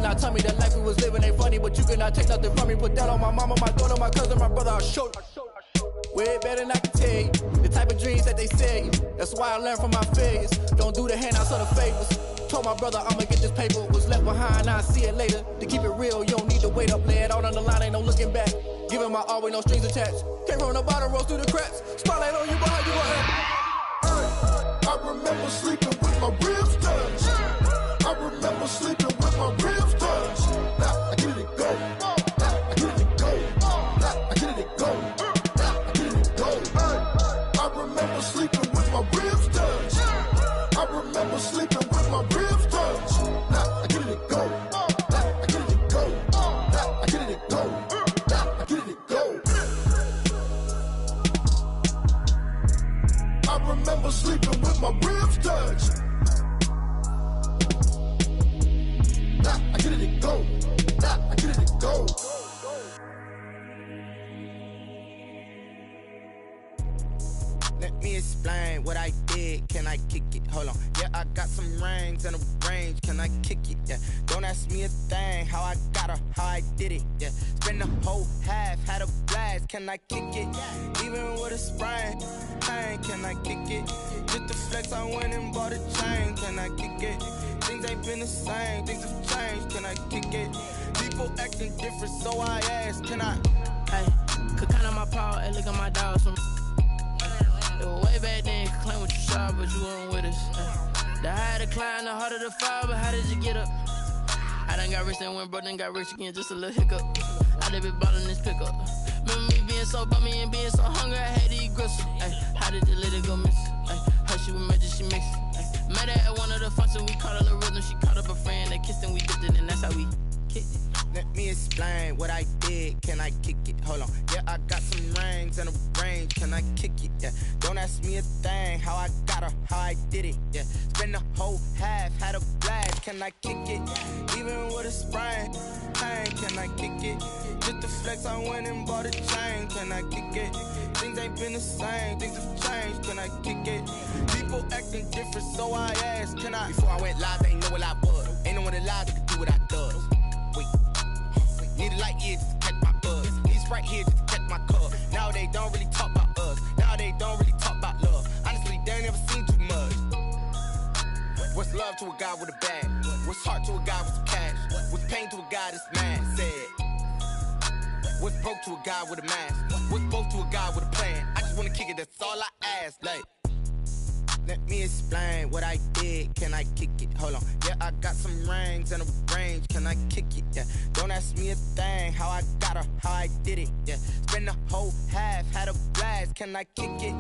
not tell me that life we was living ain't funny, but you cannot take nothing from me. Put that on my mama, my daughter, my cousin, my brother, I'll show you. Way better than I can tell you. The type of dreams that they sell you. That's why I learned from my failures. Don't do the handouts or the favors. Told my brother I'ma get this paper. Was left behind, I'll see it later. To keep it real, you don't need to wait up. Lay it out on the line, ain't no looking back. Giving my all with no strings attached. Came from the bottom, rose through the cracks. Spotlight on you, boy, how you gon' I remember sleeping with my ribs touched. I remember sleeping with my ribs touched. Now I get it go. Now I get it go. Now I get it go. Now I get it go. I remember sleeping with my ribs touched. I remember sleeping with my ribs touched. Now I get it go. Now I get it go. Now I get it go. Now I get it go. I remember sleeping with my ribs touched. Nah, I get it go. Nah, I get it go. Let me explain what I did. Can I kick it? Hold on. Yeah, I got some rings and a range. Can I kick it? Yeah. Don't ask me a thing. How I got her, how I did it. Yeah. Spend the whole half, had a blast. Can I kick it? Even with a sprain. Pain, can I kick it? Just the flex, I went and bought a chain. Can I kick it? Things ain't been the same. Things have changed. Can I kick it? People acting different, so I ask. Can I? Hey, could count on my power and look at my dogs from. Way back then, you could claim what you saw, but you weren't with us. The higher the climb, the harder the fall, but how did you get up? I done got rich and went broke, then got rich again, just a little hiccup. I done been ballin' this pickup. Remember me being so bummy and being so hungry, I had to eat gristle. How did the lady go miss? How she was magic, she mixed. Met her at one of the functions, we caught a little rhythm. She caught up a friend, they kissed and we dipped it, and that's how we kicked it. Let me explain what I did. Can I kick it? Hold on. Yeah, I got some rings and a range. Can I kick it? Yeah. Don't ask me a thing. How I got her, how I did it. Yeah. Spend the whole half, had a blast. Can I kick it? Even with a sprain. Pain, can I kick it? Just the flex, I went and bought a chain. Can I kick it? Things ain't been the same. Things have changed. Can I kick it? People acting different, so I asked. Can I? Before I went live, they ain't know what I was. Ain't no one alive that could do what I does. Wait. Need a light here just to catch my buzz. Need Sprite here just to catch my cup. Now they don't really talk about us. Now they don't really talk about love. Honestly, they ain't never seen too much. What's love to a guy with a bag? What's heart to a guy with some cash? What's pain to a guy that's mad? Said. What's broke to a guy with a mask? What's both to a guy with a plan? I just wanna kick it, that's all I ask. Like, let me explain what I did. Can I kick it? Hold on. Yeah, I got some rings and a range. Can I kick it? Yeah. Don't ask me a thing. How I got her, how I did it. Yeah. Spend the whole half, had a blast. Can I kick it?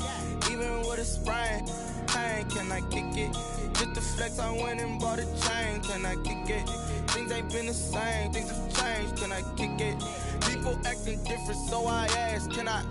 Even with a sprain. Pain, can I kick it? Just the flex, I went and bought a chain. Can I kick it? Things ain't been the same. Things have changed. Can I kick it? People acting different, so I ask. Can I?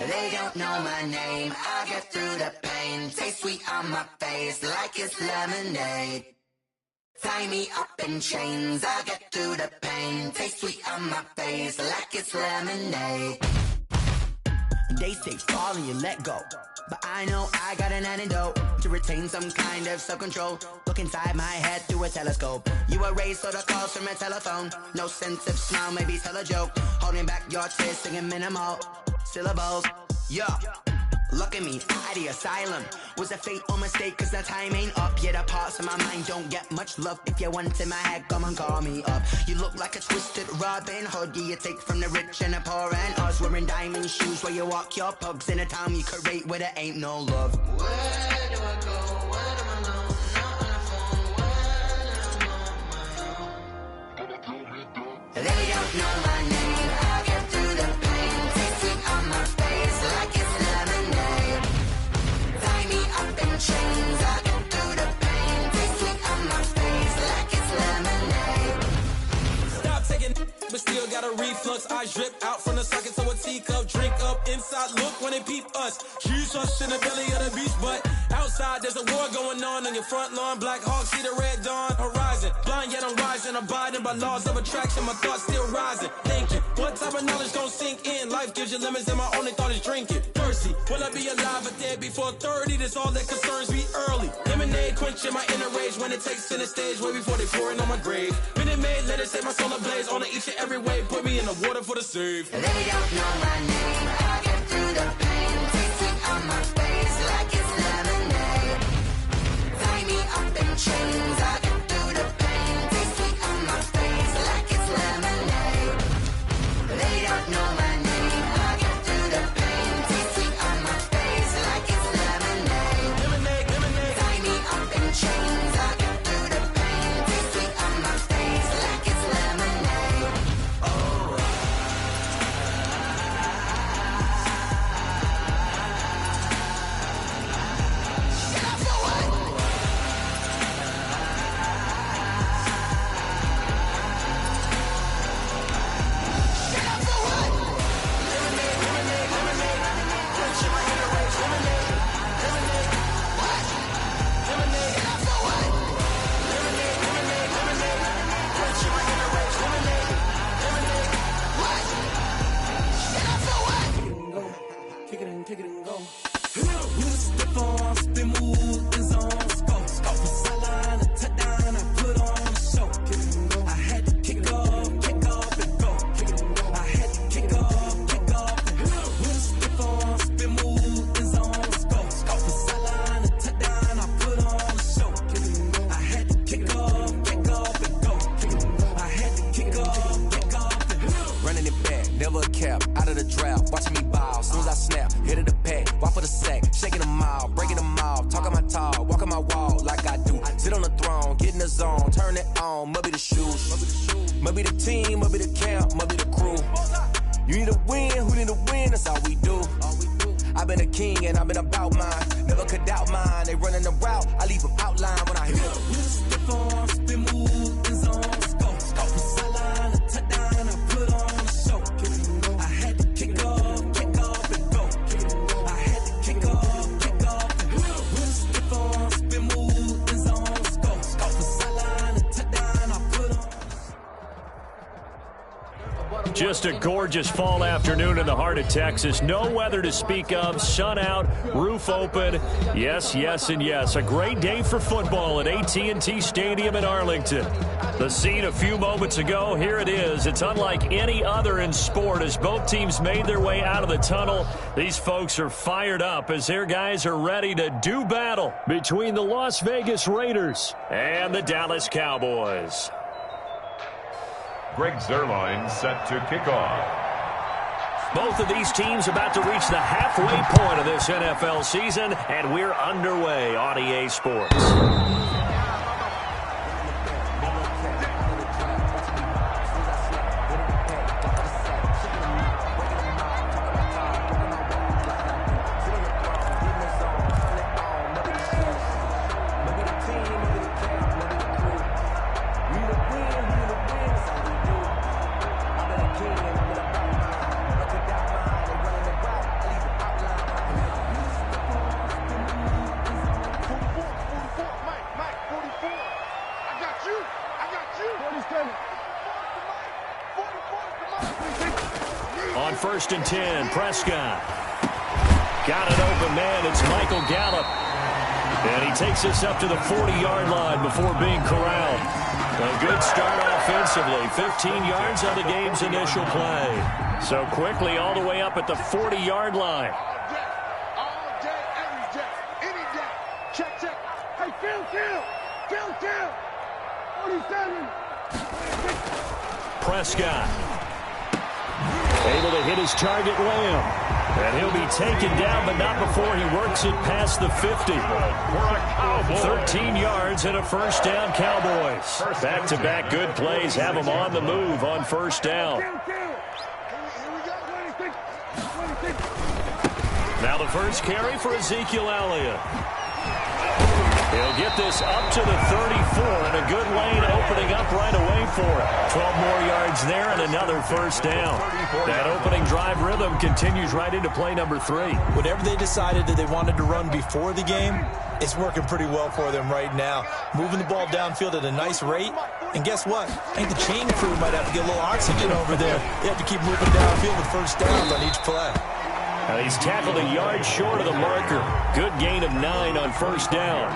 They don't know my name, I get through the pain. Taste sweet on my face like it's lemonade. Tie me up in chains, I get through the pain. Taste sweet on my face like it's lemonade. They say fall and you let go, but I know I got an antidote to retain some kind of self-control. Look inside my head through a telescope. You erase all the calls from a telephone. No sense of smile, maybe tell a joke. Holding back your tears, singing minimal syllables. Yeah, look at me, at the asylum. Was a fate or mistake, cause the time ain't up. Yet the parts of my mind don't get much love. If you want in my head, come and call me up. You look like a twisted Robin Hood. Yeah, you take from the rich and the poor and us. Wearing diamond shoes where you walk your pugs. In a town you create where there ain't no love. Where do I go? Where do I know? Not on the phone, when I'm on my own. They don't know my name, I get through the pain. Taste sweet on my face like it's lemonade. Tie me up in chains, I get through the pain. Taste sweet on my face like it's lemonade. Stop taking, but still got a reflux. I drip out from the socket to a teacup. Drink up, inside. outside look when they peep us. Shoes us in the belly of the beast, but outside there's a war going on your front lawn. Black Hawk see the red dawn horizon. Blind yet I'm rising, abiding by laws of attraction. My thoughts still rising, thinking what type of knowledge don't sink in. Life gives you lemons and my only thought is drinking. Thirsty, will I be alive or dead before 30? That's all that concerns me early. Lemonade quenching my inner rage when it takes center stage way before they pour it on my grave. Minute Maid, let it set my soul ablaze on each and every way. Put me in the water for the save. They don't know my name. I get through the pain, tasting on my face like it's lemonade. Tie me up in chains. I get through the pain, tasting on my face like it's lemonade. They don't know my name. I get through the pain, tasting on my face like it's lemonade. Lemonade, lemonade. Tie me up in chains. I get through the pain, tasting on my face like it's lemonade. Kick it and go. With a stiff arm, spin move, is on scope. Scope for sideline, a touchdown, I put on a show. I had to kick off and go. I had to kick off and go. With a stiff arm, spin move, is on scope. Scope for sideline, a touchdown, I put on a show. I had to kick off and go. I had to kick off and go. Running it back, never a cap, out of the draft, watching me ball, soon as I snap, hit of the pack, walk for the sack, shaking them out, breaking them off, talking my talk, walking my wall like I do, sit on the throne, get in the zone, turn it on, must be the shoes, must be the team, must be the camp, must be the crew, you need to win, who need to win, that's all we do, I've been a king and I've been about mine, never could doubt mine, they running the route, I leave them outline when I hit them. With a stiff arm, spin move, is on scope. Scope for sideline, a touchdown, I put on a show. I had to kick off and go. I had to kick off and go. With a stiff arm, spin move, is on scope. Scope for sideline, a touchdown, I put on. Just a gorgeous fall afternoon in the heart of Texas. No weather to speak of. Sun out, roof open. Yes, yes, and yes. A great day for football at AT&T Stadium in Arlington. The scene a few moments ago, here it is. It's unlike any other in sport as both teams made their way out of the tunnel. These folks are fired up as their guys are ready to do battle between the Las Vegas Raiders and the Dallas Cowboys. Greg Zuerlein set to kick off. Both of these teams about to reach the halfway point of this NFL season, and we're underway on EA Sports. On 1st and 10, Prescott. Got an open man. It's Michael Gallup. And he takes us up to the 40-yard line before being corralled. A good start offensively. 15 yards on the game's initial play. So quickly all the way up at the 40-yard line. All day, every day, any day. Check. Hey, Phil. 47. Prescott. Able to hit his target, Lamb. And he'll be taken down, but not before he works it past the 50. 13 yards and a first down, Cowboys. Back-to-back good plays have them on the move on first down. Now the first carry for Ezekiel Elliott. He'll get this up to the 34, and a good lane opening up right away for it. 12 more yards there and another first down. That opening drive rhythm continues right into play number 3. Whatever they decided that they wanted to run before the game, it's working pretty well for them right now. Moving the ball downfield at a nice rate. And guess what? I think the chain crew might have to get a little oxygen over there. They have to keep moving downfield with first downs on each play. He's tackled a yard short of the marker. Good gain of 9 on first down.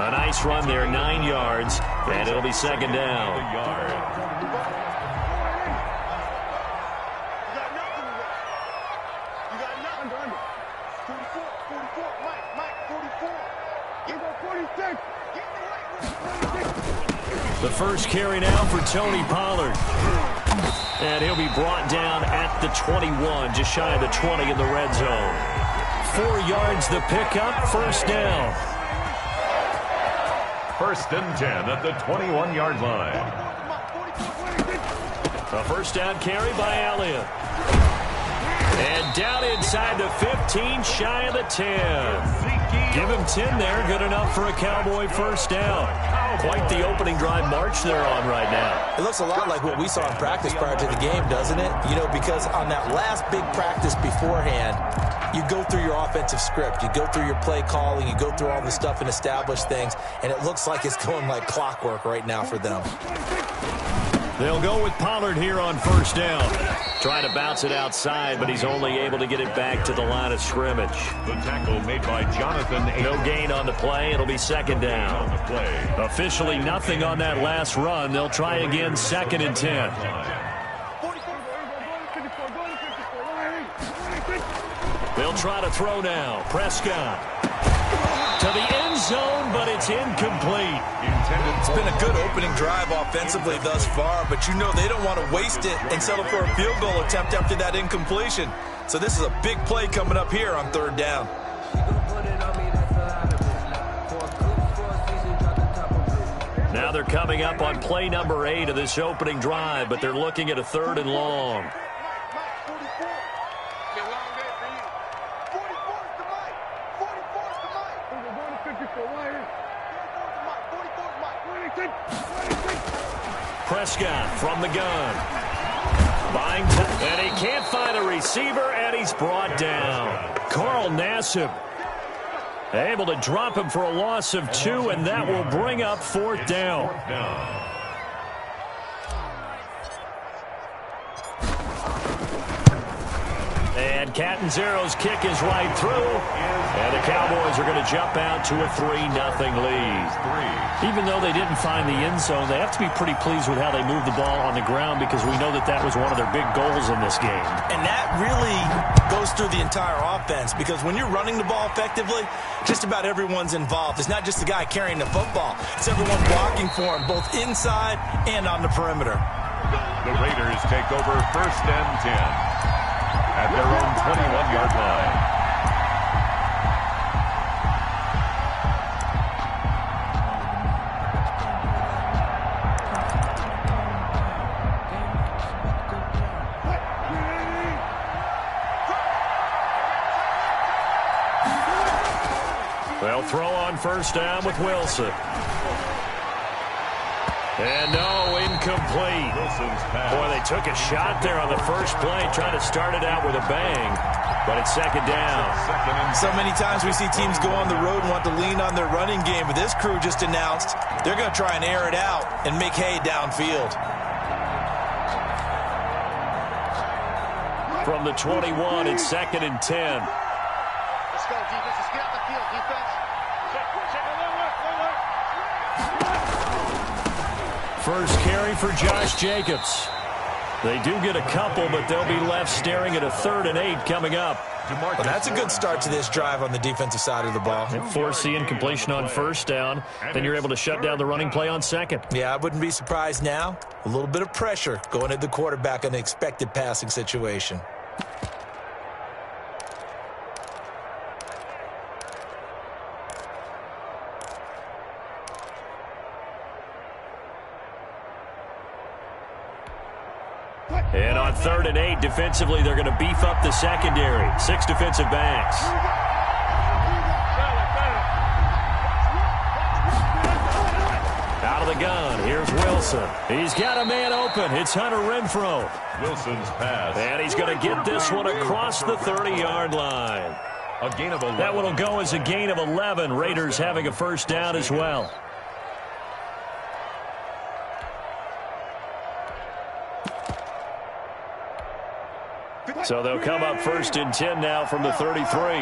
A nice run there, 9 yards, and it'll be second down. The first carry now for Tony Pollard. And he'll be brought down at the 21, just shy of the 20 in the red zone. 4 yards the pickup, first down. First and 10 at the 21-yard line. A first down carry by Elliott. And down inside the 15, shy of the 10. Give him 10 there, good enough for a Cowboy first down. Quite the opening drive march they're on right now. It looks a lot like what we saw in practice prior to the game, doesn't it? You know, because on that last big practice beforehand, you go through your offensive script, you go through your play calling, you go through all the stuff and establish things, and it looks like it's going like clockwork right now for them. They'll go with Pollard here on first down. Trying to bounce it outside, but he's only able to get it back to the line of scrimmage. The tackle made by Jonathan. No gain on the play. It'll be second down. Officially nothing on that last run. They'll try again, second and 10. They'll try to throw now. Prescott to the end zone, but it's incomplete. It's been a good opening drive offensively thus far, but you know they don't want to waste it and settle for a field goal attempt after that incompletion. So this is a big play coming up here on third down. Now they're coming up on play number 8 of this opening drive, but they're looking at a third and long. Prescott from the gun. Buying time, and he can't find a receiver, and he's brought down. Carl Nassib able to drop him for a loss of 2, and that will bring up fourth down. And Catanzero's kick is right through. And the Cowboys are going to jump out to a 3-0 lead. Even though they didn't find the end zone, they have to be pretty pleased with how they moved the ball on the ground, because we know that that was one of their big goals in this game. And that really goes through the entire offense, because when you're running the ball effectively, just about everyone's involved. It's not just the guy carrying the football. It's everyone blocking for him, both inside and on the perimeter. The Raiders take over first and 10 at their own 21-yard line. They'll throw on first down with Wilson. And no, incomplete. Boy, they took a shot there on the first play, trying to start it out with a bang, but it's second down. So many times we see teams go on the road and want to lean on their running game, but this crew just announced they're going to try and air it out and make hay downfield. From the 21, it's second and 10. Let's go, defense. Let's get out the field, defense. First carry for Josh Jacobs. They do get a couple, but they'll be left staring at a 3rd and 8 coming up. Well, that's a good start to this drive on the defensive side of the ball. Force the incompletion on first down, then you're able to shut down the running play on second. Yeah, I wouldn't be surprised now. A little bit of pressure going at the quarterback in an expected passing situation. And on 3rd and 8, defensively, they're going to beef up the secondary. 6 defensive backs. Out of the gun, here's Wilson. He's got a man open. It's Hunter Renfrow. Wilson's pass. And he's going to get this one across the 30-yard line. A gain of 11. That one will go as a gain of 11. Raiders having a first down as well. So they'll come up 1st and 10 now from the 33.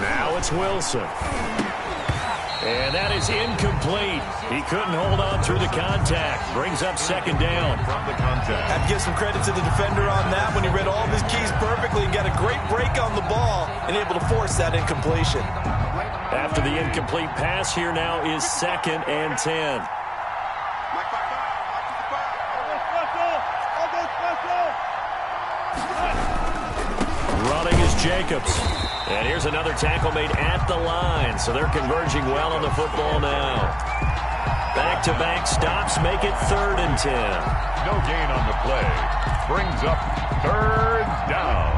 Now it's Wilson. And that is incomplete. He couldn't hold on through the contact. Brings up 2nd down. From the contact. I'd give some credit to the defender on that when he read all of his keys perfectly and got a great break on the ball and able to force that incompletion. After the incomplete pass, here now is 2nd and 10. Running is Jacobs. And here's another tackle made at the line. So they're converging well on the football now. Back-to-back stops make it 3rd and 10. No gain on the play. Brings up 3rd down.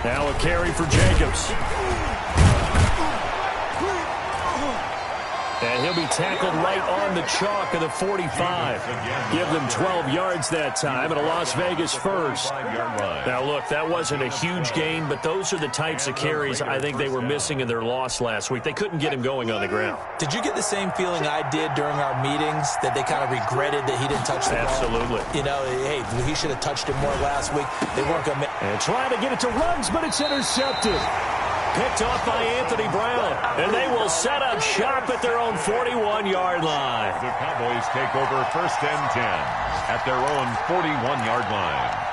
Now a carry for Jacobs. And he'll be tackled right on the chalk of the 45. Give them 12 yards that time, and a Las Vegas first. Now, look, that wasn't a huge gain, but those are the types of carries I think they were missing in their loss last week. They couldn't get him going on the ground. Did you get the same feeling I did during our meetings, that they kind of regretted that he didn't touch the ball? Absolutely. You know, hey, he should have touched it more last week. They weren't going to make... And trying to get it to Ruggs, but it's intercepted. Picked off by Anthony Brown. And they will set up shop at their own 41-yard line. The Cowboys take over 1st and 10 at their own 41-yard line.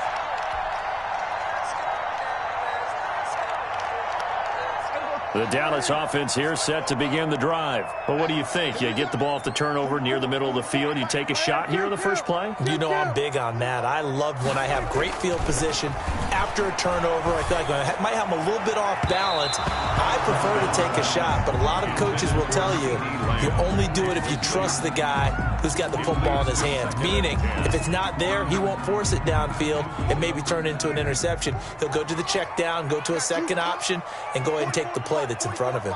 The Dallas offense here set to begin the drive. But what do you think? You get the ball off the turnover near the middle of the field. You take a shot here in the first play? You know I'm big on that. I love when I have great field position. After a turnover, I feel like I might have them a little bit off balance. I prefer to take a shot, but a lot of coaches will tell you only do it if you trust the guy who's got the football in his hands. Meaning, if it's not there, he won't force it downfield and maybe turn it into an interception. He'll go to the check down, go to a second option, and go ahead and take the play that's in front of him.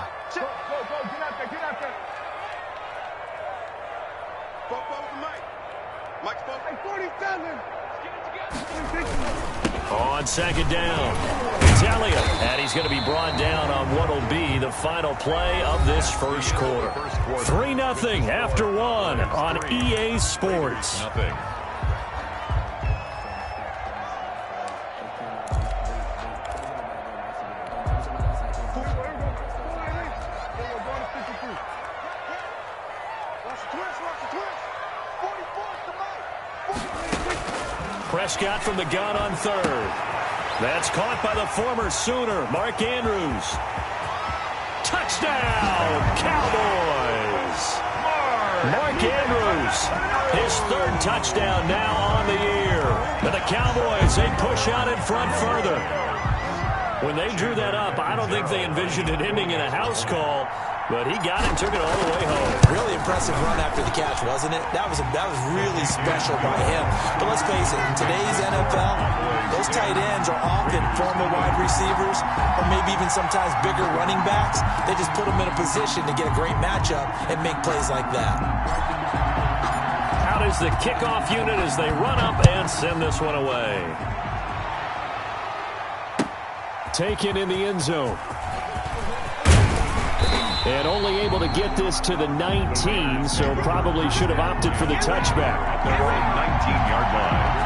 On 2nd down, Talia, and he's going to be brought down on what will be the final play of this first quarter. 3-0 after 1 on EA Sports. Nothing. Prescott from the gun on 3rd. That's caught by the former Sooner, Mark Andrews. Touchdown, Cowboys! Mark Andrews, his 3rd touchdown now on the year. And the Cowboys, they push out in front further. When they drew that up, I don't think they envisioned it ending in a house call. But he got it and took it all the way home. Really impressive run after the catch, wasn't it? That was really special by him. But let's face it, in today's NFL, those tight ends are often former wide receivers or maybe even sometimes bigger running backs. They just put them in a position to get a great matchup and make plays like that. Out is the kickoff unit as they run up and send this one away. Taken in the end zone. And only able to get this to the 19, so probably should have opted for the touchback. Their own 19-yard line.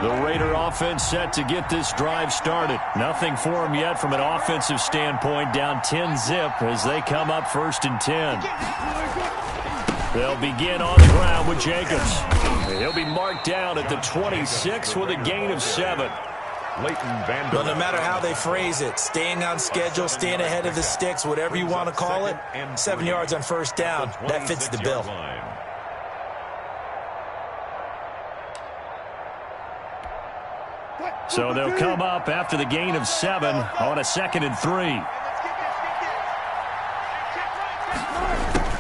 The Raider offense set to get this drive started. Nothing for them yet from an offensive standpoint. Down 10-zip as they come up 1st and 10. They'll begin on the ground with Jacobs. He'll be marked down at the 26 with a gain of 7. Well, no matter how they phrase it, staying on schedule, staying ahead of the sticks, whatever you want to call it, 7 yards on 1st down, that fits the bill. So they'll come up after the gain of 7 on a 2nd and 3.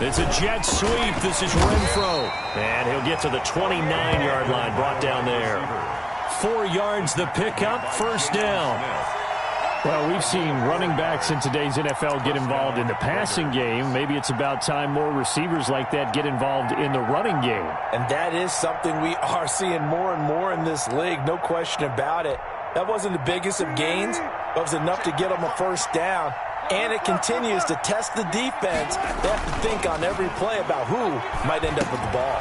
It's a jet sweep. This is Renfro. And he'll get to the 29-yard line, brought down there. 4 yards the pickup, first down. Well, we've seen running backs in today's NFL get involved in the passing game. Maybe it's about time more receivers like that get involved in the running game. And that is something we are seeing more and more in this league, no question about it. That wasn't the biggest of gains, but it was enough to get them a first down. And it continues to test the defense. They have to think on every play about who might end up with the ball.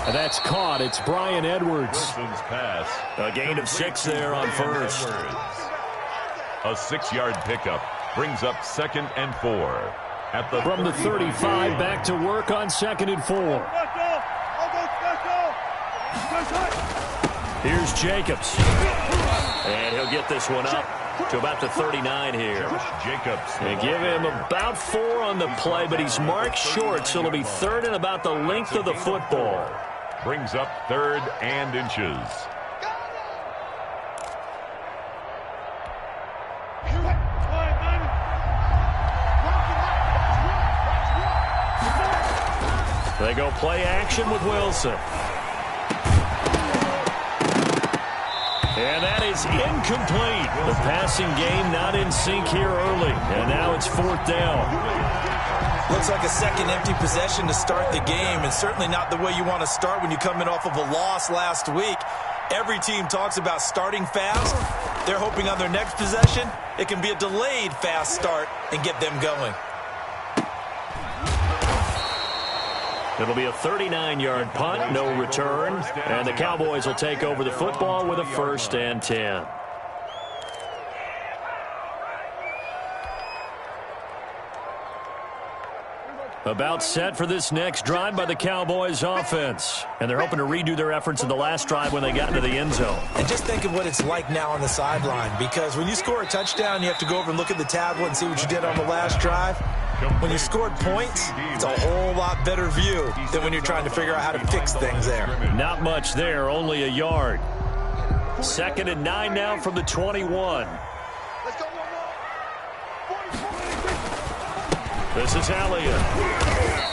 And that's caught. It's Brian Edwards. Pass. A gain of 6 there on first. A 6-yard pickup brings up 2nd and 4. From the 35 back to work on 2nd and 4. Here's Jacobs. And he'll get this one up to about the 39 here. Jacobs. They give him about 4 on the play, but he's marked short, so it'll be 3rd and about the length of the football. Brings up 3rd and inches. They go play action with Wilson. And that is incomplete. The passing game not in sync here early. And now it's 4th down. Looks like a second empty possession to start the game, and certainly not the way you want to start when you come in off of a loss last week. Every team talks about starting fast. They're hoping on their next possession, it can be a delayed fast start and get them going. It'll be a 39-yard punt, no return. And the Cowboys will take over the football with a 1st and 10. About set for this next drive by the Cowboys offense. And they're hoping to redo their efforts in the last drive when they got into the end zone. And just think of what it's like now on the sideline, because when you score a touchdown, you have to go over and look at the tablet and see what you did on the last drive. When you scored points, it's a whole lot better view than when you're trying to figure out how to fix things there. Not much there, only a yard. 2nd and 9 now from the 21. This is Elliott.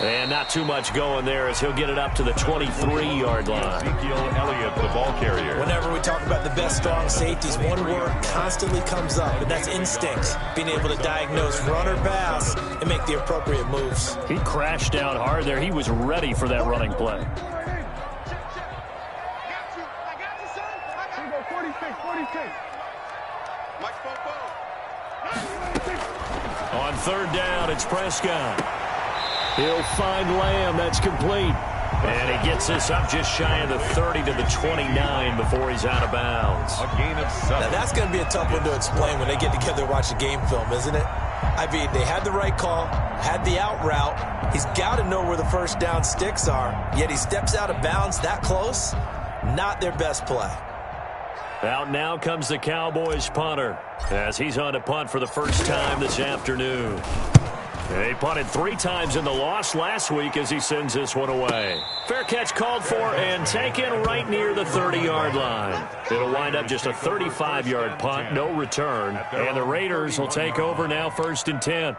And not too much going there as he'll get it up to the 23-yard line. Elliott, the ball carrier. Whenever we talk about the best strong safeties, one word constantly comes up, and that's instinct. Being able to diagnose run or pass and make the appropriate moves. He crashed down hard there. He was ready for that running play. On 3rd down, it's Prescott. He'll find Lamb. That's complete. And he gets this up just shy of the 30 to the 29 before he's out of bounds. A gain of 7. Now, that's going to be a tough one to explain when they get together and watch the game film, isn't it? I mean, they had the right call, had the out route. He's got to know where the first down sticks are, yet he steps out of bounds that close. Not their best play. Out now comes the Cowboys punter as he's on to punt for the first time this afternoon. He punted 3 times in the loss last week as he sends this one away. Fair catch called for and taken right near the 30-yard line. It'll wind up just a 35-yard punt, no return. And the Raiders will take over now 1st and 10.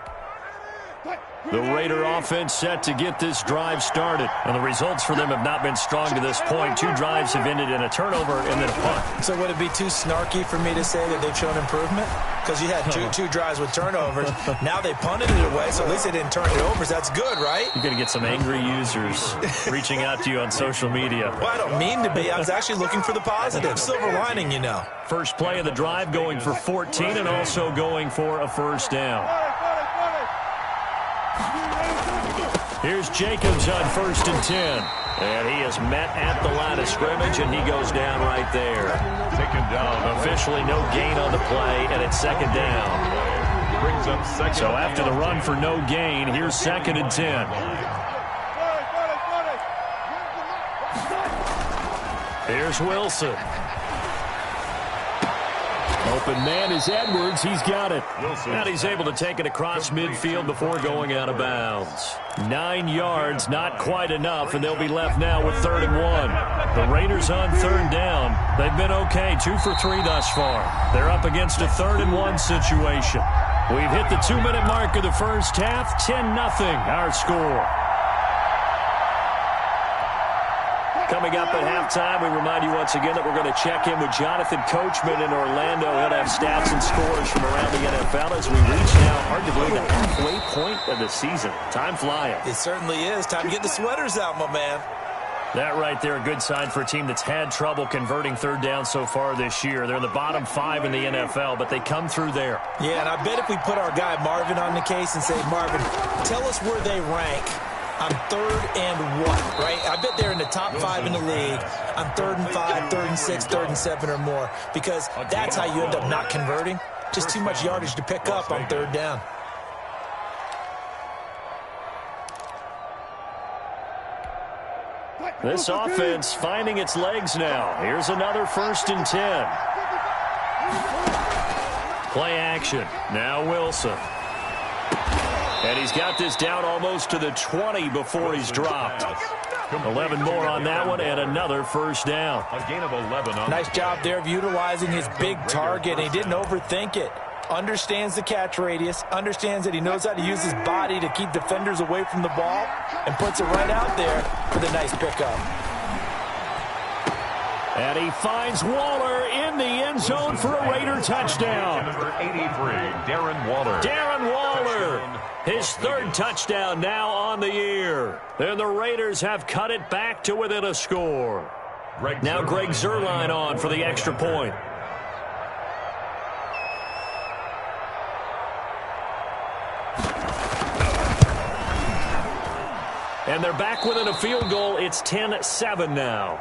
The Raider offense set to get this drive started. And the results for them have not been strong to this point. 2 drives have ended in a turnover and then a punt. So would it be too snarky for me to say that they've shown improvement? Because you had two drives with turnovers. Now they punted it away, so at least they didn't turn it over. So that's good, right? You're going to get some angry users reaching out to you on social media. Well, I don't mean to be. I was actually looking for the positive. Silver lining, you know. First play of the drive going for 14 and also going for a first down. Here's Jacobs on 1st and 10. And he is met at the line of scrimmage, and he goes down right there. Taken down. Officially no gain on the play, and it's 2nd down. Brings up 2nd. So after the run for no gain, here's 2nd and 10. Here's Wilson. Open man is Edwards. He's got it. And he's able to take it across midfield before going out of bounds. 9 yards, not quite enough, and they'll be left now with 3rd and 1. The Raiders on 3rd down. They've been okay, 2 for 3 thus far. They're up against a 3rd and 1 situation. We've hit the 2-minute mark of the first half, 10-0 our score. Coming up at halftime, we remind you once again that we're going to check in with Jonathan Coachman in Orlando. He'll have stats and scores from around the NFL as we reach now, hard to believe, the halfway point of the season. Time flying. It certainly is. Time to get the sweaters out, my man. That right there, a good sign for a team that's had trouble converting third down so far this year. They're in the bottom 5 in the NFL, but they come through there. Yeah, and I bet if we put our guy Marvin on the case and say, Marvin, tell us where they rank on 3rd and what, right? I bet they're in the top 5 in the league on 3rd and 5, 3rd and 6, 3rd and 7 or more, because that's how you end up not converting. Just too much yardage to pick up on 3rd down. This offense finding its legs now. Here's another 1st and 10. Play action. Now Wilson. And he's got this down almost to the 20 before he's dropped. 11 more on that one and another 1st down. A gain of 11. Nice job there of utilizing his big target. He didn't overthink it. Understands the catch radius, understands that he knows how to use his body to keep defenders away from the ball, and puts it right out there for the nice pickup. And he finds Waller in the end zone for a Raider touchdown. Number 83, Darren Waller. Darren Waller, his 3rd touchdown now on the year. And the Raiders have cut it back to within a score. Now Greg Zuerlein on for the extra point. And they're back within a field goal. It's 10-7 now.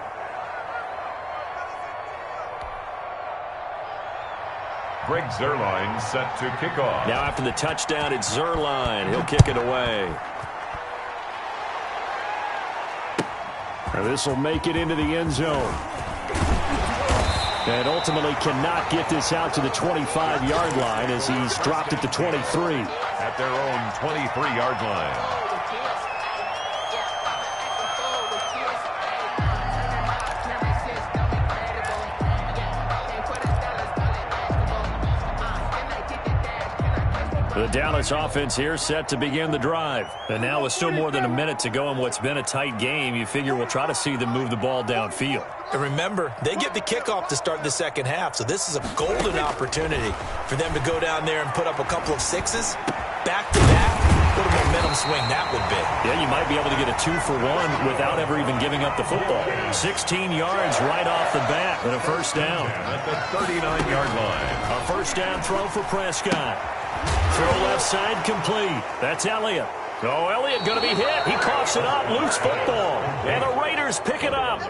Greg Zuerlein set to kick off. Now after the touchdown, it's Zuerlein. He'll kick it away. This will make it into the end zone. And ultimately cannot get this out to the 25-yard line as he's dropped at the 23. At their own 23-yard line. The Dallas offense here set to begin the drive. And now with still more than a minute to go in what's been a tight game, you figure we'll try to see them move the ball downfield. And remember, they get the kickoff to start the second half, so this is a golden opportunity for them to go down there and put up a couple of 6s back-to-back. What a momentum swing that would be. Yeah, you might be able to get a 2-for-1 without ever even giving up the football. 16 yards right off the bat and a 1st down. At the 39-yard line. A 1st down throw for Prescott. Throw left side complete. That's Elliott. Oh, Elliott going to be hit. He coughs it up. Loose football. And the Raiders pick it up.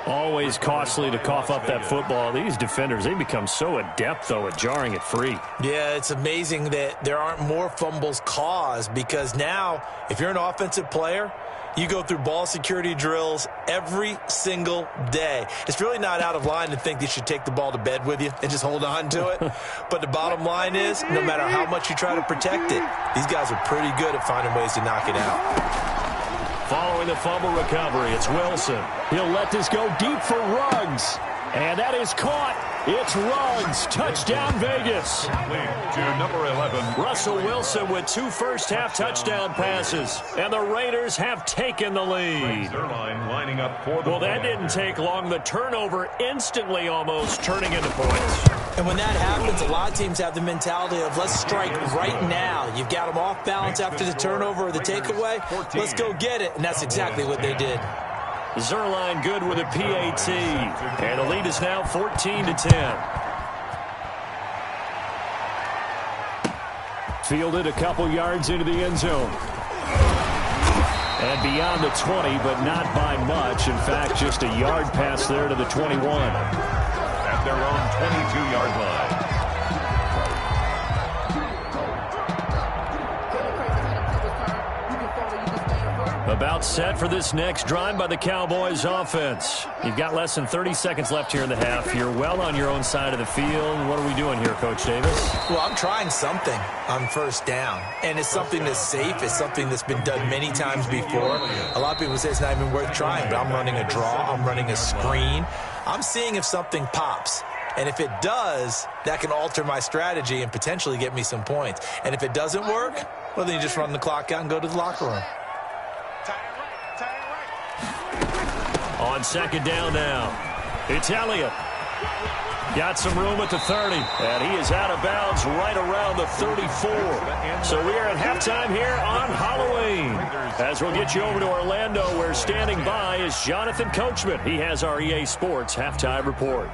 Always costly to cough up that football. These defenders, they become so adept, though, at jarring it free. Yeah, it's amazing that there aren't more fumbles caused because now, if you're an offensive player, you go through ball security drills every single day. It's really not out of line to think you should take the ball to bed with you and just hold on to it. But the bottom line is, no matter how much you try to protect it, these guys are pretty good at finding ways to knock it out. Following the fumble recovery, it's Wilson. He'll let this go deep for Ruggs. And that is caught. It's Ruggs. Touchdown, Vegas. To number 11. Russell Wilson with 2 first-half touchdown passes. And the Raiders have taken the lead. Zuerlein lining up for the that didn't take long. The turnover instantly almost turning into points. And when that happens, a lot of teams have the mentality of let's strike right now. You've got them off balance after the turnover or the takeaway. Let's go get it. And that's exactly what they did. Zuerlein good with a PAT. And the lead is now 14-10. Fielded a couple yards into the end zone. And beyond the 20, but not by much. In fact, just a yard pass there to the 21. At their own 22-yard line. About set for this next drive by the Cowboys offense. You've got less than 30 seconds left here in the half. You're well on your own side of the field. What are we doing here, Coach Davis? Well, I'm trying something on 1st down. And it's something that's safe. It's something that's been done many times before. A lot of people say it's not even worth trying, but I'm running a draw. I'm running a screen. I'm seeing if something pops. And if it does, that can alter my strategy and potentially get me some points. And if it doesn't work, well, then you just run the clock out and go to the locker room. On second down now. It's Elliott. Got some room at the 30, and he is out of bounds right around the 34. So we are at halftime here on Halloween. As we'll get you over to Orlando, where standing by is Jonathan Coachman. He has our EA Sports halftime report.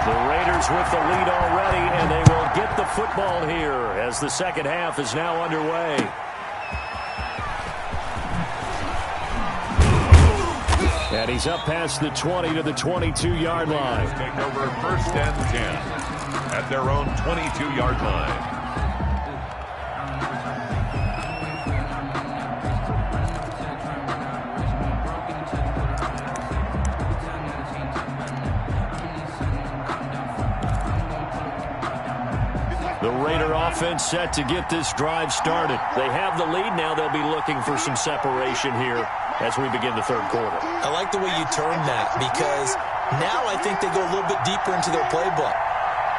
The Raiders with the lead already, and they will get the football here as the second half is now underway. And he's up past the 20 to the 22-yard line. Take over first and 10 at their own 22-yard line. The Raider offense set to get this drive started. They have the lead now. They'll be looking for some separation here as we begin the third quarter. I like the way you term that, because now I think they go a little bit deeper into their playbook.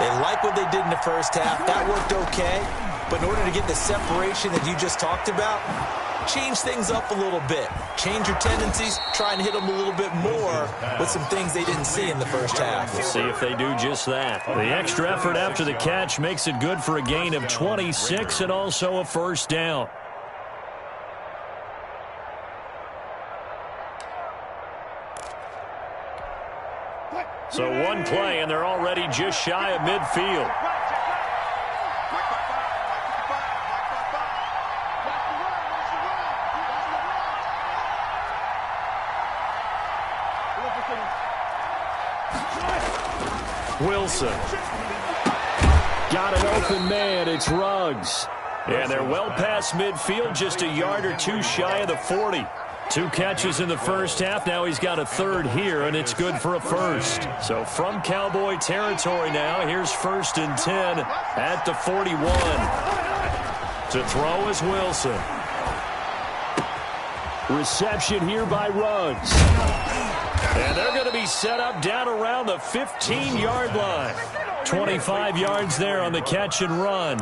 They like what they did in the first half. That worked okay. But in order to get the separation that you just talked about, change things up a little bit. Change your tendencies. Try and hit them a little bit more with some things they didn't see in the first half. We'll see if they do just that. The extra effort after the catch makes it good for a gain of 26 and also a first down. So one play, and they're already just shy of midfield. Wilson. Got an open man. It's Ruggs. And they're well past midfield, just a yard or two shy of the 40. 2 catches in the first half. Now he's got a third here, and it's good for a first. So from Cowboy territory now, here's first and 10 at the 41. To throw is Wilson. Reception here by Ruggs. And they're going to be set up down around the 15-yard line. 25 yards there on the catch and run.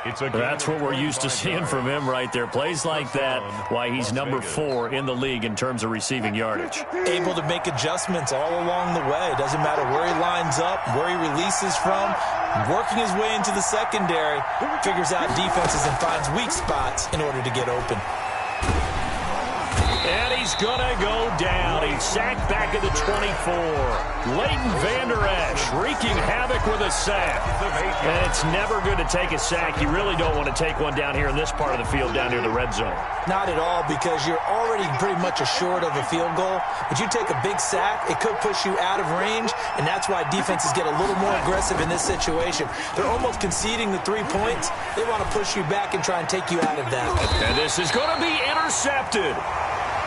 That's what we're used to seeing from him right there. Plays like that, why he's number 4 in the league in terms of receiving yardage. Able to make adjustments all along the way. Doesn't matter where he lines up, where he releases from. Working his way into the secondary, figures out defenses and finds weak spots in order to get open. And he's going to go down. He's sacked back at the 24. Leighton Vander Esch wreaking havoc with a sack. And it's never good to take a sack. You really don't want to take one down here in this part of the field, down near the red zone. Not at all, because you're already pretty much assured of a field goal. But you take a big sack, it could push you out of range, and that's why defenses get a little more aggressive in this situation. They're almost conceding the 3 points. They want to push you back and try and take you out of that. And this is going to be intercepted.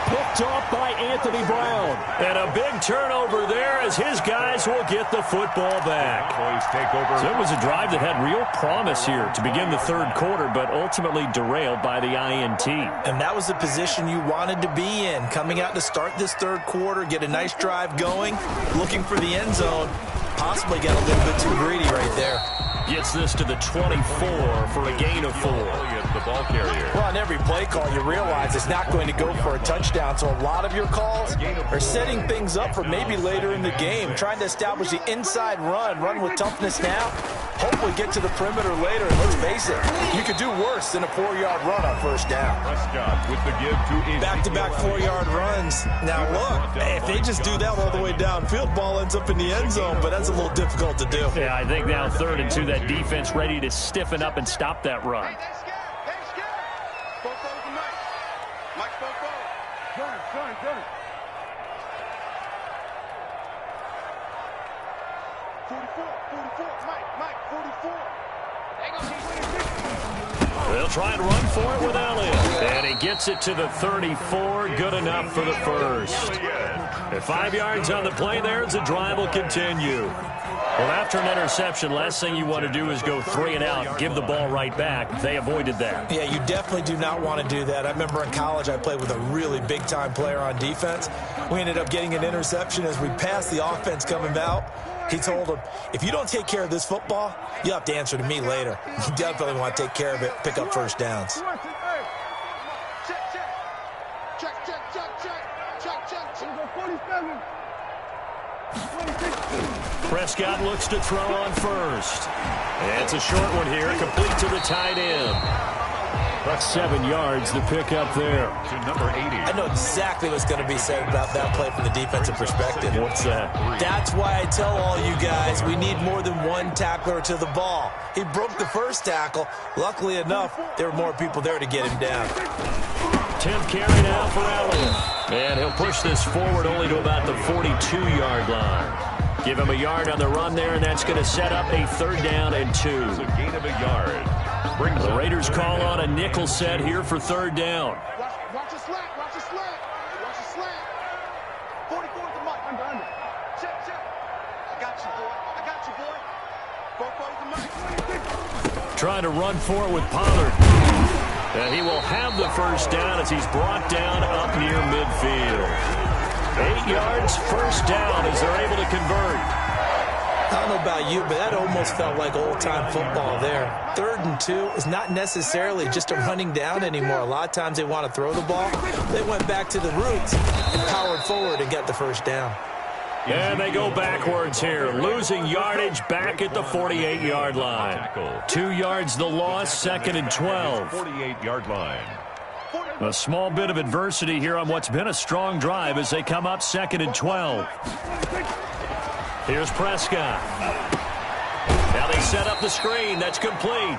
Picked off by Anthony Brown. And a big turnover there as his guys will get the football back. So it was a drive that had real promise here to begin the third quarter, but ultimately derailed by the INT. And that was the position you wanted to be in. Coming out to start this third quarter, get a nice drive going, looking for the end zone, possibly get a little bit too greedy right there. Gets this to the 24 for a gain of 4. The ball carrier. Well, on every play call, you realize it's not going to go for a touchdown. So a lot of your calls are setting things up for maybe later in the game, trying to establish the inside run with toughness now. Hopefully get to the perimeter later. And let's face it, you could do worse than a 4-yard run on first down. With the give to back-to-back 4-yard runs. Now look, if they just do that all the way downfield, ball ends up in the end zone, but that's a little difficult to do. Yeah, I think now 3rd and 2, that defense ready to stiffen up and stop that run. They'll try and run for it with Elliott. And he gets it to the 34. Good enough for the first. At 5 yards on the play there as the drive will continue. Well, after an interception, last thing you want to do is go 3 and out, give the ball right back. They avoided that. Yeah, you definitely do not want to do that. I remember in college I played with a really big-time player on defense. We ended up getting an interception as we passed the offense coming out. He told him, if you don't take care of this football, you'll have to answer to me later. You definitely want to take care of it, pick up first downs. Check. Prescott looks to throw on first. And it's a short one here, complete to the tight end. That's 7 yards, the pickup there. To number 80. I know exactly what's going to be said about that play from the defensive perspective. What's that? That's why I tell all you guys we need more than one tackler to the ball. He broke the first tackle. Luckily enough, there were more people there to get him down. 10th carry now for Elliott. And he'll push this forward only to about the 42-yard line. Give him a yard on the run there, and that's going to set up a 3rd down and 2. It's a gain of a yard. The Raiders call on a nickel set here for 3rd down. Watch the slant. Watch the slant. Watch the slant. 44 to the mic. Under. Check. I got you, boy. Go forward the mic. Trying to run for it with Pollard. And he will have the 1st down as he's brought down up near midfield. 8 yards, 1st down as they're able to convert. I don't know about you, but that almost felt like old-time football there. 3rd and 2 is not necessarily just a running down anymore. A lot of times they want to throw the ball. They went back to the roots and powered forward and got the 1st down. And they go backwards here, losing yardage back at the 48-yard line. 2 yards the loss, 2nd and 12. 48-yard line. A small bit of adversity here on what's been a strong drive as they come up 2nd and 12. Here's Prescott. Now they set up the screen. That's complete.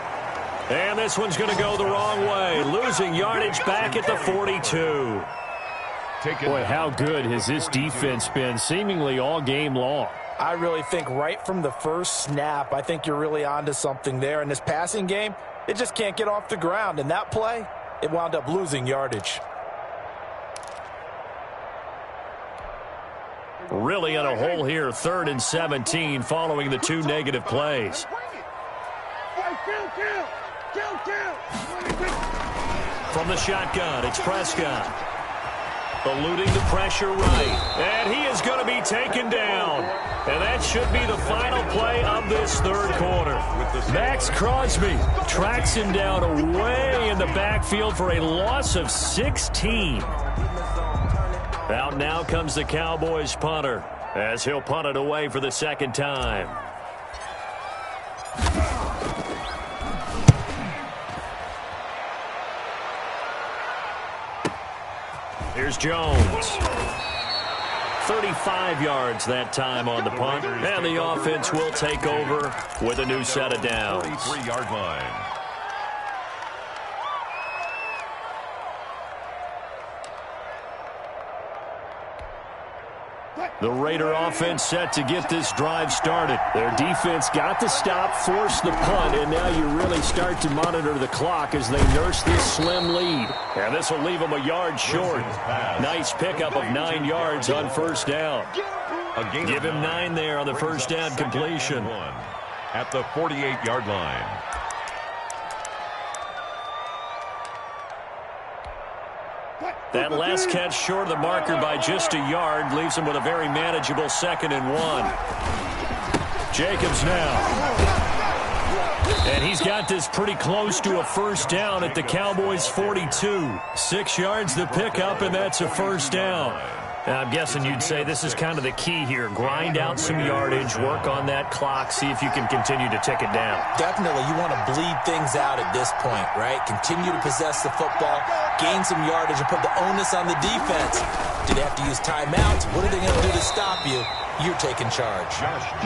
And this one's going to go the wrong way, losing yardage back at the 42. Boy, how good has this defense been seemingly all game long? I really think right from the first snap, I think you're really onto something there. In this passing game, it just can't get off the ground. And that play, it wound up losing yardage. Really in a hole here, 3rd and 17 following the 2 negative plays. From the shotgun, it's Prescott. Eluding the pressure right. And he is going to be taken down. And that should be the final play of this 3rd quarter. Max Crosby tracks him down away in the backfield for a loss of 16. Out now comes the Cowboys punter as he'll punt it away for the 2nd time. Here's Jones. 35 yards that time on the punt. And the offense will take over with a new set of downs. 43-yard line. The Raider offense set to get this drive started. Their defense got the stop, forced the punt, and now you really start to monitor the clock as they nurse this slim lead. And this will leave them a yard short. Nice pickup of 9 yards on 1st down. Give him 9 there on the 1st down completion. At the 48-yard line. That last catch short of the marker by just a yard leaves him with a very manageable 2nd and 1. Jacobs now. And he's got this pretty close to a 1st down at the Cowboys' 42. 6 yards the pickup, and that's a 1st down. Now, I'm guessing you'd say this is kind of the key here. Grind out some yardage, work on that clock, see if you can continue to tick it down. Definitely, you want to bleed things out at this point, right? Continue to possess the football, gain some yardage, and put the onus on the defense. Do they have to use timeouts? What are they going to do to stop you? You're taking charge.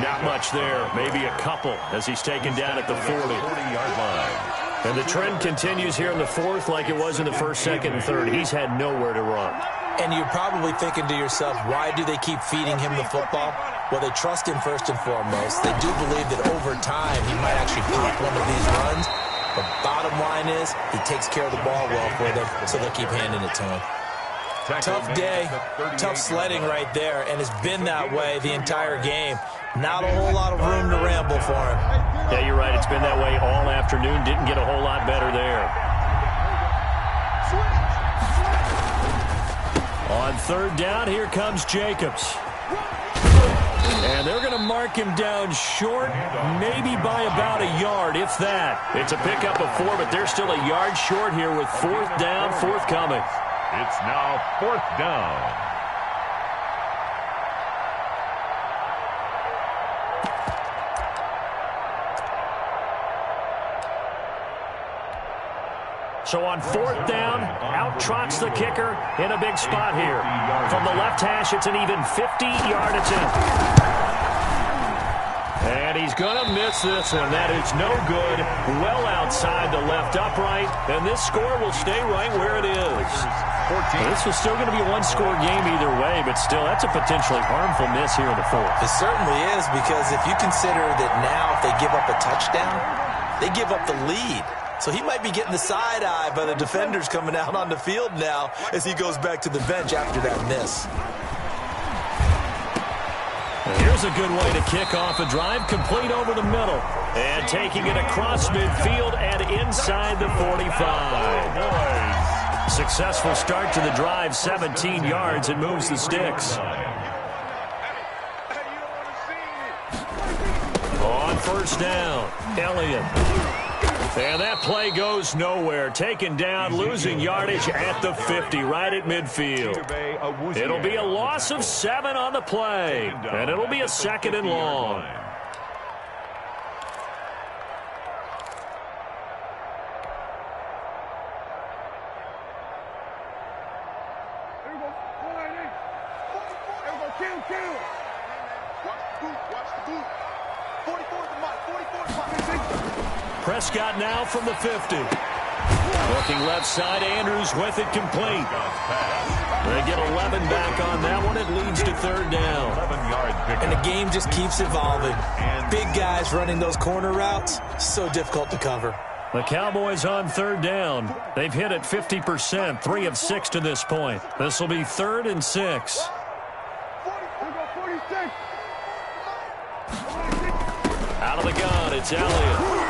Not much there, maybe a couple as he's taken down at the 40-yard line. And the trend continues here in the 4th like it was in the 1st, 2nd, and 3rd. He's had nowhere to run. And you're probably thinking to yourself, why do they keep feeding him the football? Well, they trust him first and foremost. They do believe that over time he might actually pop one of these runs. But bottom line is he takes care of the ball well for them, so they'll keep handing it to him. Tough day, tough sledding right there, and it's been that way the entire game. Not a whole lot of room to ramble for him. Yeah, you're right. It's been that way all afternoon. Didn't get a whole lot better there. On 3rd down, here comes Jacobs. And they're going to mark him down short, maybe by about a yard, if that. It's a pickup of 4, but they're still a yard short here with 4th down forthcoming. It's now 4th down. So on 4th down, out trots the kicker in a big spot here. From the left hash, it's an even 50-yard attempt. And he's going to miss this one. That is no good. Well outside the left upright. And this score will stay right where it is. This was still going to be a one-score game either way, but still, that's a potentially harmful miss here in the 4th. It certainly is, because if you consider that now if they give up a touchdown, they give up the lead. So he might be getting the side eye by the defenders coming out on the field now as he goes back to the bench after that miss. Here's a good way to kick off a drive, complete over the middle. And taking it across midfield and inside the 45. Successful start to the drive, 17 yards, and moves the sticks. On 1st down, Elliott. And that play goes nowhere. Taken down, losing yardage at the 50, right at midfield. It'll be a loss of 7 on the play, and it'll be a 2nd and long. Prescott now from the 50. Looking left side, Andrews with it complete. They get 11 back on that one. It leads to 3rd down. And the game just keeps evolving. Big guys running those corner routes, so difficult to cover. The Cowboys on 3rd down. They've hit it 50%, 3 of 6 to this point. This will be 3rd and 6. Out of the gun, it's Elliott.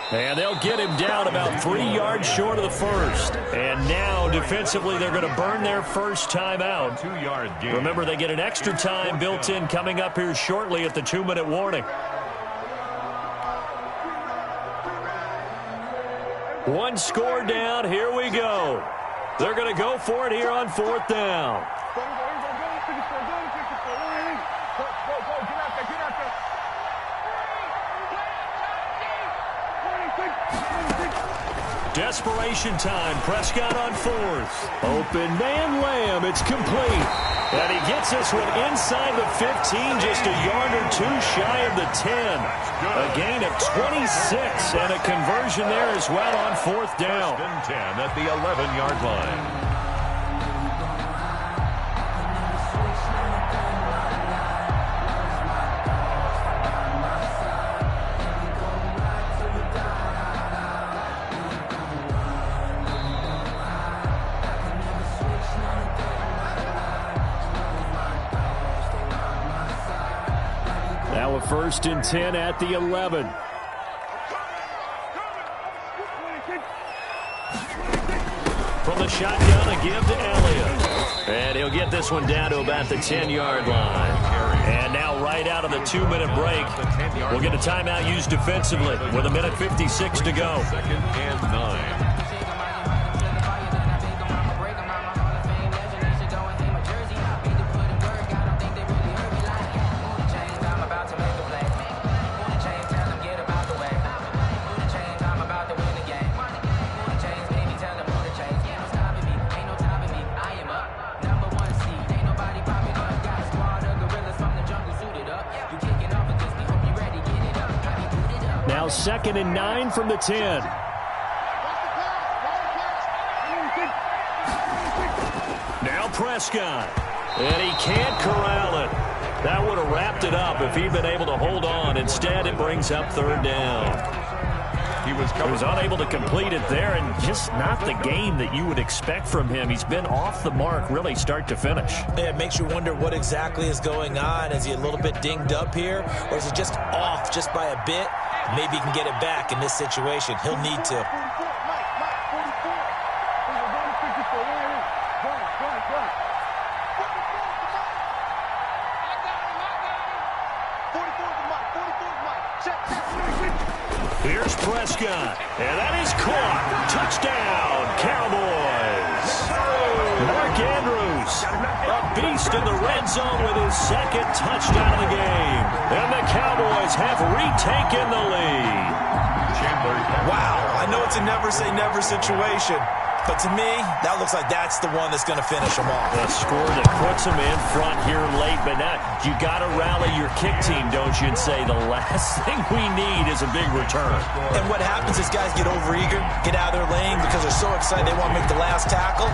And they'll get him down about 3 yards short of the 1st. And now, defensively, they're going to burn their first time out. Remember, they get an extra time built in coming up here shortly at the 2-minute warning. One score down. Here we go. They're going to go for it here on 4th down. Desperation time. Prescott on 4th. Open man, Lamb. It's complete. And he gets this one inside the 15, just a yard or 2 shy of the 10. A gain of 26 and a conversion there as well on 4th down. 10 at the 11-yard line. Now a 1st and 10 at the 11. From the shotgun, a give to Elliott. And he'll get this one down to about the 10-yard line. And now right out of the 2-minute break, we'll get a timeout used defensively with 1:56 to go. 2nd and 9. Now 2nd and 9 from the 10. Now Prescott. And he can't corral it. That would have wrapped it up if he'd been able to hold on. Instead, it brings up 3rd down. He was unable to complete it there, and just not the game that you would expect from him. He's been off the mark really start to finish. Yeah, it makes you wonder what exactly is going on. Is he a little bit dinged up here, or is he just off just by a bit? Maybe he can get it back in this situation. He'll need to. Here's Prescott, and that is caught. Touchdown, Cowboys. Mark Andrews, a beast in the red zone with his 2nd touchdown of the game. And the Cowboys have retaken the lead. Wow, I know it's a never-say-never situation, but to me, that looks like that's the one that's going to finish them off. A score that puts them in front here late, but not. You got to rally your kick team, don't you, and say the last thing we need is a big return. And what happens is guys get overeager, get out of their lane because they're so excited they want to make the last tackle.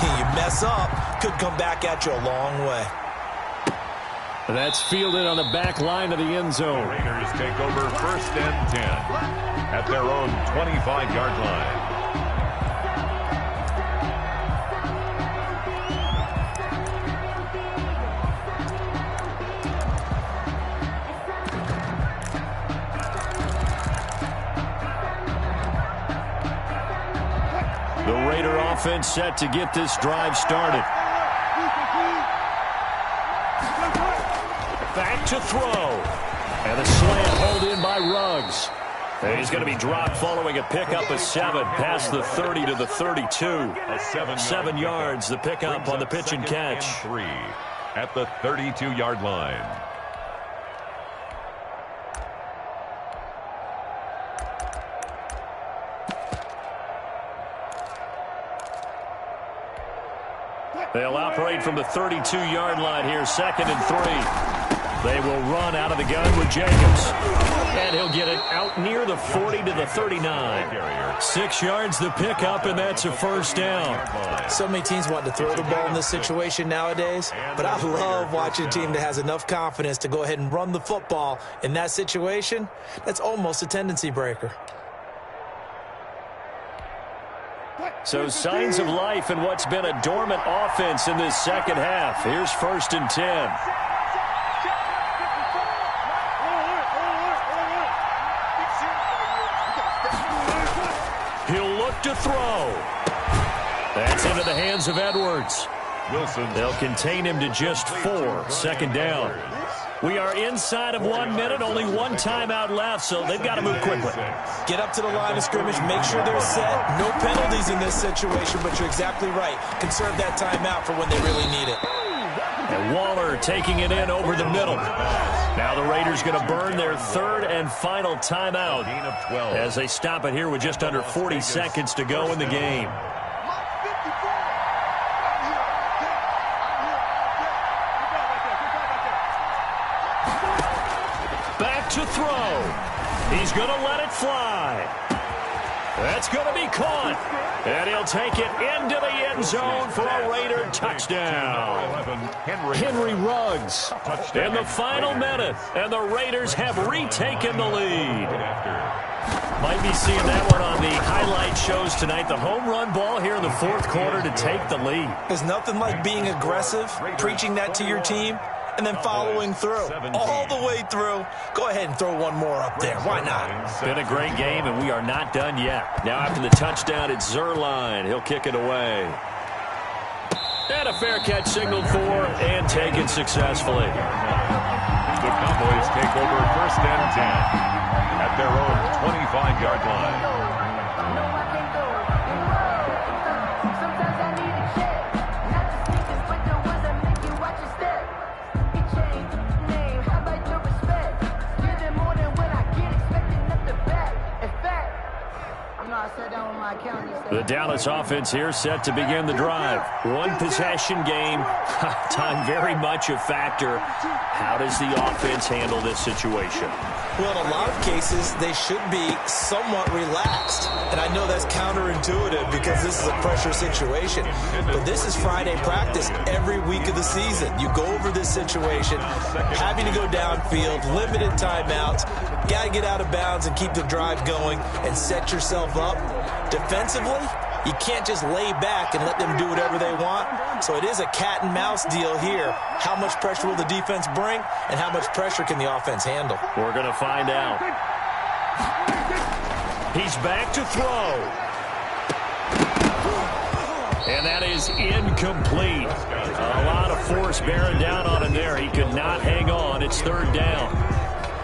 You mess up, could come back at you a long way. That's fielded on the back line of the end zone. The Raiders take over 1st and 10 at their own 25-yard line. The Raider offense set to get this drive started. Back to throw. And a slant hauled in by Ruggs. And he's going to be dropped following a pickup of 7 past the 30 to the 32. 7 yards, the pickup on the pitch and catch. 3 at the 32-yard line. They'll operate from the 32-yard line here, 2nd and 3. They will run out of the gun with Jacobs. And he'll get it out near the 40 to the 39. 6 yards the pickup, and that's a first down. So many teams want to throw the ball in this situation nowadays, but I love watching a team that has enough confidence to go ahead and run the football. In that situation, that's almost a tendency breaker. So signs of life in what's been a dormant offense in this second half. Here's 1st and 10. He'll look to throw. That's into the hands of Edwards. Wilson. They'll contain him to just 4. 2nd down. We are inside of 1 minute, only one timeout left, so they've got to move quickly. Get up to the line of scrimmage, make sure they're set. No penalties in this situation, but you're exactly right. Conserve that timeout for when they really need it. And Waller taking it in over the middle. Now the Raiders going to burn their 3rd and final timeout as they stop it here with just under 40 seconds to go in the game. To throw. He's going to let it fly. That's going to be caught. And he'll take it into the end zone for a Raider touchdown. Henry Ruggs in the final minute. And the Raiders have retaken the lead. Might be seeing that one on the highlight shows tonight. The home run ball here in the 4th quarter to take the lead. There's nothing like being aggressive, preaching that to your team, and then following through, all the way through. Go ahead and throw one more up there. Why not? Been a great game, and we are not done yet. Now after the touchdown, it's Zerline. He'll kick it away. And a fair catch signaled for and taken successfully. The Cowboys take over 1st and 10 at their own 25-yard line. The Dallas offense here set to begin the drive. One possession game. Time very much a factor. How does the offense handle this situation? Well, in a lot of cases, they should be somewhat relaxed. And I know that's counterintuitive because this is a pressure situation. But this is Friday practice every week of the season. You go over this situation, having to go downfield, limited timeouts, got to get out of bounds and keep the drive going and set yourself up. Defensively, you can't just lay back and let them do whatever they want. So it is a cat and mouse deal here. How much pressure will the defense bring and how much pressure can the offense handle? We're going to find out. He's back to throw. And that is incomplete. A lot of force bearing down on him there. He could not hang on. It's 3rd down.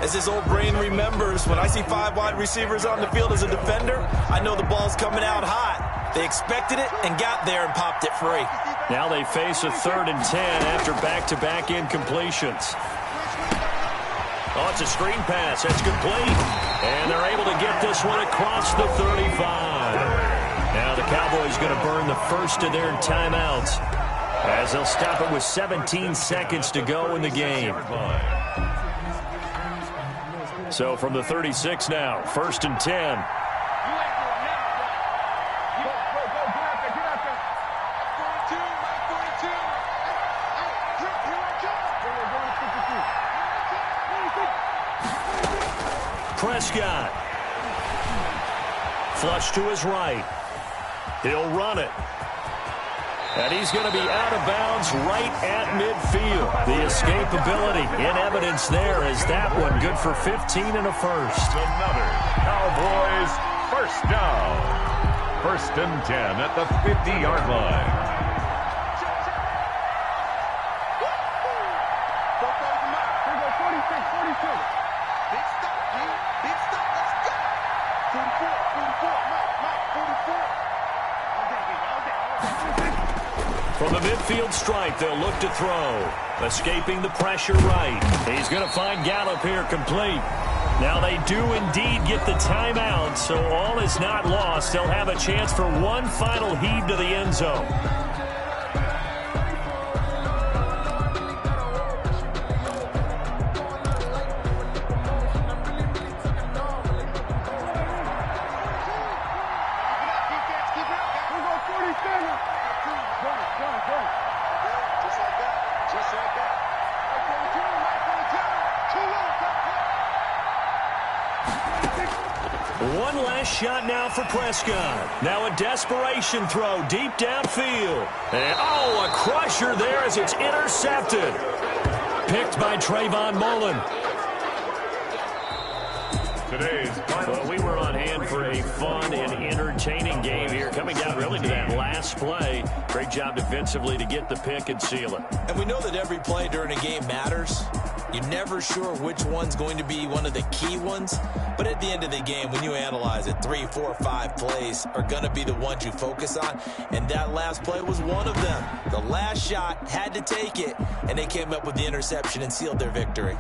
As his old brain remembers, when I see 5 wide receivers on the field as a defender, I know the ball's coming out hot. They expected it and got there and popped it free. Now they face a 3rd and 10 after back-to-back incompletions. Oh, it's a screen pass. That's complete. And they're able to get this one across the 35. Now the Cowboys going to burn the first of their timeouts as they'll stop it with 17 seconds to go in the game. So from the 36 now, 1st and 10. Prescott. Flush to his right. He'll run it. And he's going to be out of bounds right at midfield. The escapability in evidence there as that one good for 15 and a first. Another Cowboys first down. 1st and 10 at the 50-yard line. From the midfield stripe, they'll look to throw. Escaping the pressure right. He's going to find Gallup here complete. Now they do indeed get the timeout, so all is not lost. They'll have a chance for one final heave to the end zone. One last shot now for Prescott. Now a desperation throw deep downfield. And, oh, a crusher there as it's intercepted. Picked by Trayvon Mullen. Well, we were on hand for a fun and entertaining game here. Coming down really to that last play. Great job defensively to get the pick and seal it. And we know that every play during a game matters. You're never sure which one's going to be one of the key ones. But at the end of the game, when you analyze it, 3, 4, 5 plays are going to be the ones you focus on. And that last play was one of them. The last shot had to take it, and they came up with the interception and sealed their victory.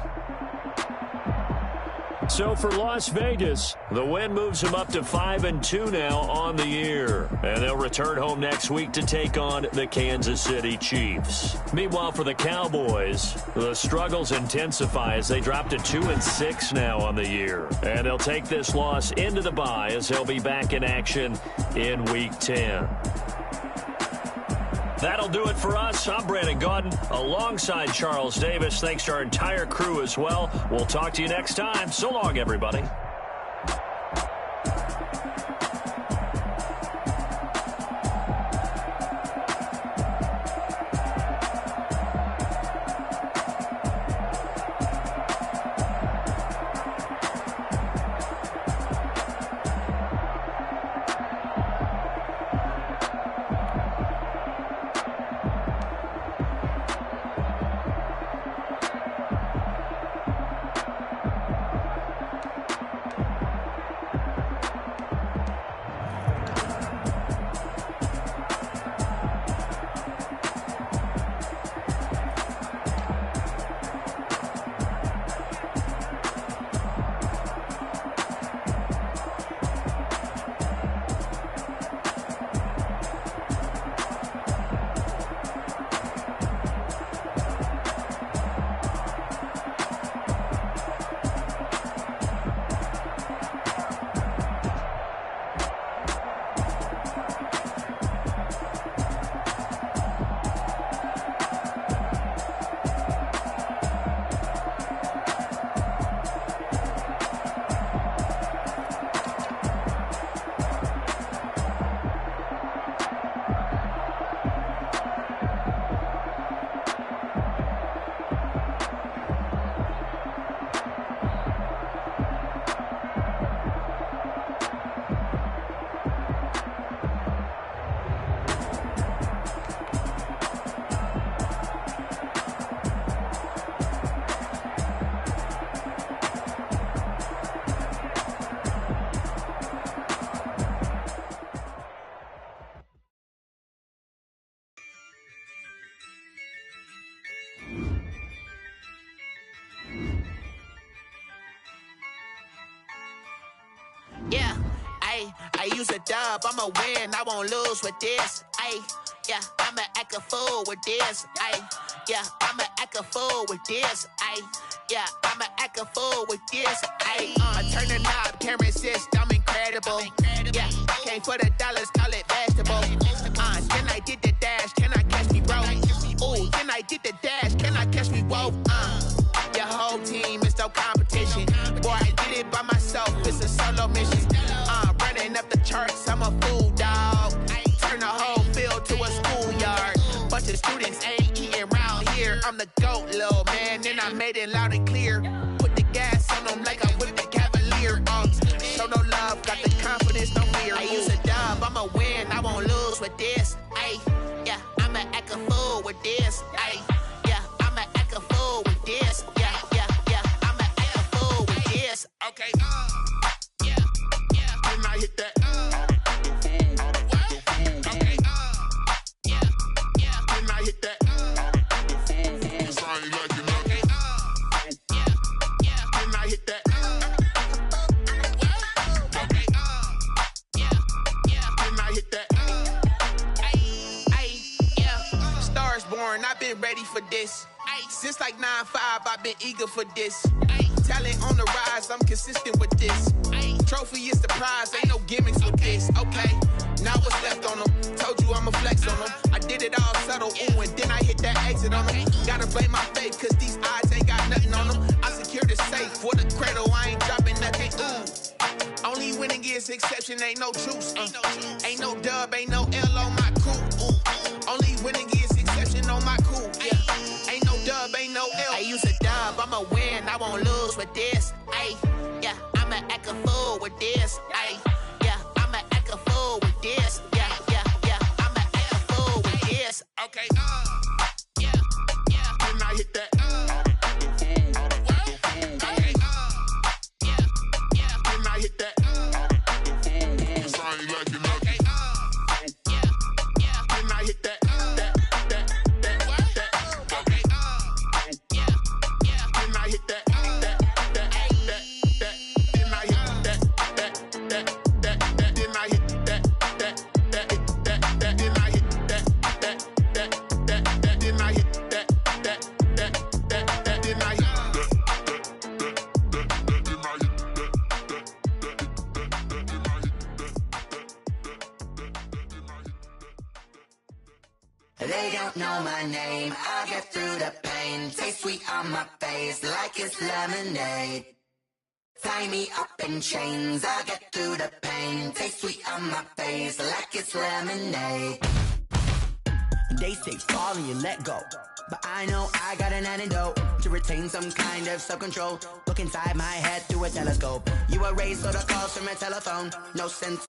So for Las Vegas, the win moves them up to 5-2 now on the year. And they'll return home next week to take on the Kansas City Chiefs. Meanwhile, for the Cowboys, the struggles intensify as they drop to 2-6 now on the year. And they'll take this loss into the bye as they'll be back in action in Week 10. That'll do it for us. I'm Brandon Gaudin alongside Charles Davis. Thanks to our entire crew as well. We'll talk to you next time. So long, everybody. Yeah, I use a dub, I'ma win, I won't lose with this. Yeah, I'ma act a fool with this. Yeah, I'ma act a fool with this. Yeah, I'ma act a fool with this. I turn the knob, can't resist, I'm incredible. Yeah, came for the dollars, call it vegetable. Can I get the dash? Can I catch me, bro? Ooh, can I get the dash? Can I catch me, whoa? Your whole team is no competition. Boy, I did it by myself, it's a solo mission. Running up the charts, I'm a fool, dog. Turn the whole field to a schoolyard. Bunch of students ain't eating round here. I'm the GOAT, little man, and I made it loud and clear. Put the gas on them like I'm with the Cavalier. Show no love, got the confidence, no fear. I use a dub, I'ma win, I won't lose with this. Yeah, I'ma act a fool with this. Yeah, I'ma act a fool with this. Yeah, I'ma act a fool with this. Okay, yeah, when I hit that. I've been ready for this. Since like 9-5, I've been eager for this. Talent on the rise, I'm consistent with this. Trophy is the prize, ain't no gimmicks with this. Okay, now what's left on them? Told you I'ma flex on them. I did it all subtle, ooh, and then I hit that exit on them. Gotta blame my faith, cause these eyes ain't got nothing on them. I secured the safe for the cradle, I ain't dropping nothing, ooh. Only winning is exception, ain't no truce. Ain't no dub, ain't no L on my crew. Only winning is exception on my crew. Yeah, ain't no dub, ain't no L. I use a dub, I'ma win, I won't lose with this. Yeah, I'ma act a fool with this. Yeah, I'ma act a fool with this. Yeah, I'ma act a fool with this. Okay, yeah, when I hit that. Okay, yeah, when I hit that. I ain't like it. Okay, yeah, when I hit that. They don't know my name, I get through the pain. Taste sweet on my face like it's lemonade. Tie me up in chains, I get through the pain. Taste sweet on my face like it's lemonade. They say fall and you let go, but I know I got an antidote to retain some kind of self-control. Look inside my head through a telescope. You erase all the calls from a telephone, no sense.